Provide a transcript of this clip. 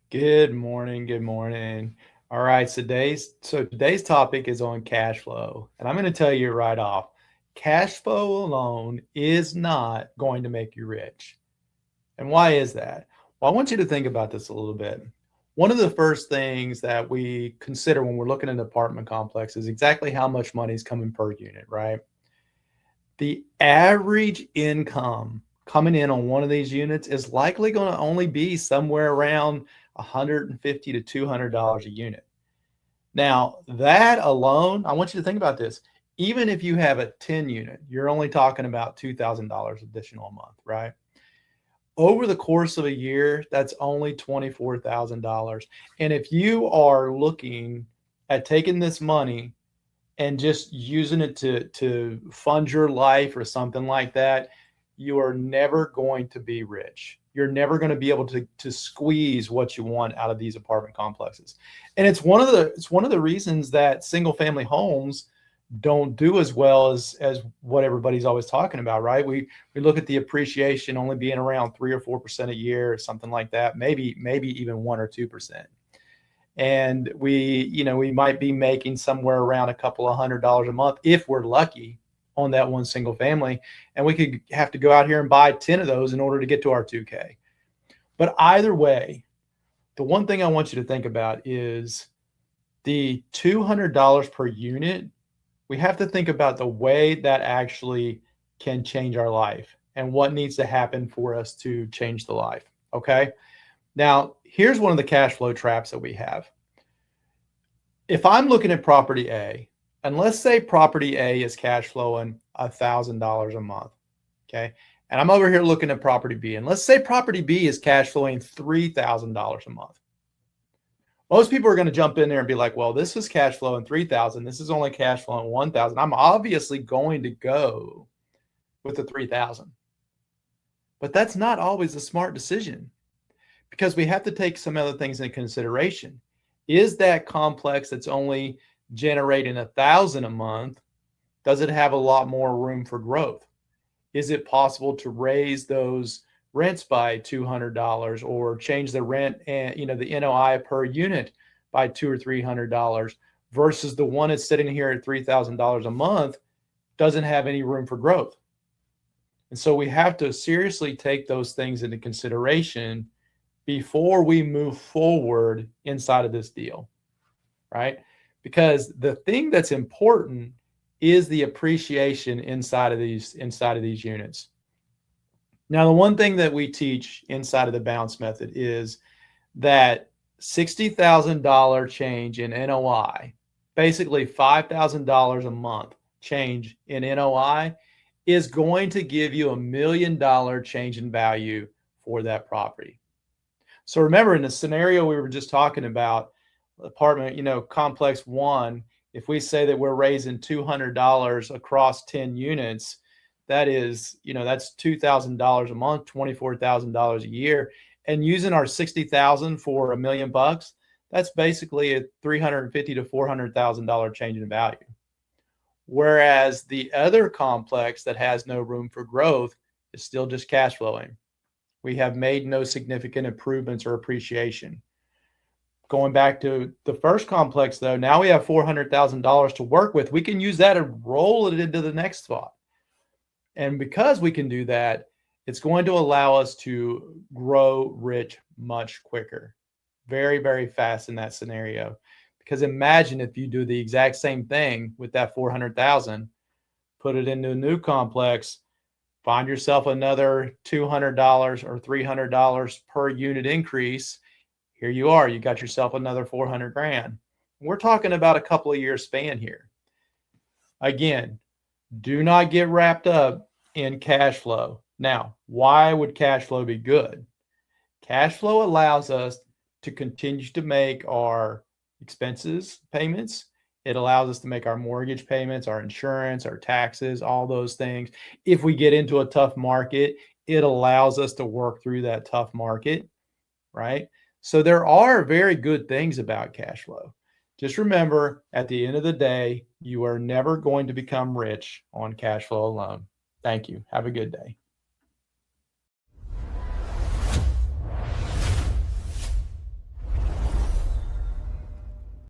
Good morning. Good morning. All right. Today's topic is on cash flow. And I'm going to tell you right off, cash flow alone is not going to make you rich. And why is that? Well, I want you to think about this a little bit. One of the first things that we consider when we're looking at an apartment complex is exactly how much money is coming per unit, right? The average income coming in on one of these units is likely going to only be somewhere around 150 to $200 a unit. Now, that alone, I want you to think about this. Even if you have a 10 unit, you're only talking about $2,000 additional a month, right? Over the course of a year, that's only $24,000. And if you are looking at taking this money and just using it to fund your life or something like that, you are never going to be rich. You're never going to be able to squeeze what you want out of these apartment complexes. And it's one of the reasons that single family homes don't do as well as what everybody's always talking about, right? We look at the appreciation only being around 3 or 4% a year, or something like that, maybe even 1 or 2%. And we might be making somewhere around a couple of $100 a month if we're lucky on that one single family, and we could have to go out here and buy 10 of those in order to get to our 2K. But either way, the one thing I want you to think about is the $200 per unit. We have to think about the way that actually can change our life and what needs to happen for us to change the life. Okay. Now, here's one of the cash flow traps that we have. If I'm looking at property A, and let's say property A is cash flowing $1,000 a month, okay, and I'm over here looking at property B, and let's say property B is cash flowing $3,000 a month. Most people are going to jump in there and be like, well, this is cash flowing 3,000. This is only cash flowing 1,000. I'm obviously going to go with the 3,000. But that's not always a smart decision, because we have to take some other things into consideration. Is that complex that's only generating 1,000 a month, does it have a lot more room for growth? Is it possible to raise those rents by $200 or change the rent and the NOI per unit by $200 or $300 versus the one that's sitting here at $3,000 a month doesn't have any room for growth? And so we have to seriously take those things into consideration before we move forward inside of this deal, right? Because the thing that's important is the appreciation inside of these units. Now, the one thing that we teach inside of the bounce method is that $60,000 change in NOI, basically $5,000 a month change in NOI, is going to give you $1 million change in value for that property. So remember, in the scenario we were just talking about, apartment, complex one, if we say that we're raising $200 across 10 units, that's $2,000 a month, $24,000 a year. And using our 60,000 for $1 million, that's basically a $350,000 to $400,000 change in value. Whereas the other complex that has no room for growth is still just cash flowing. We have made no significant improvements or appreciation. Going back to the first complex, though, now we have $400,000 to work with. We can use that and roll it into the next spot. And because we can do that, it's going to allow us to grow rich much quicker, very, very fast in that scenario. Because imagine if you do the exact same thing with that 400,000, put it into a new complex, find yourself another $200 or $300 per unit increase. Here you are, you got yourself another 400 grand. We're talking about a couple of years span here. Again, do not get wrapped up in cash flow. Now, why would cash flow be good? Cash flow allows us to continue to make our expenses payments. It allows us to make our mortgage payments, our insurance, our taxes, all those things. If we get into a tough market, it allows us to work through that tough market, right? So there are very good things about cash flow. Just remember, at the end of the day, you are never going to become rich on cash flow alone. Thank you. Have a good day.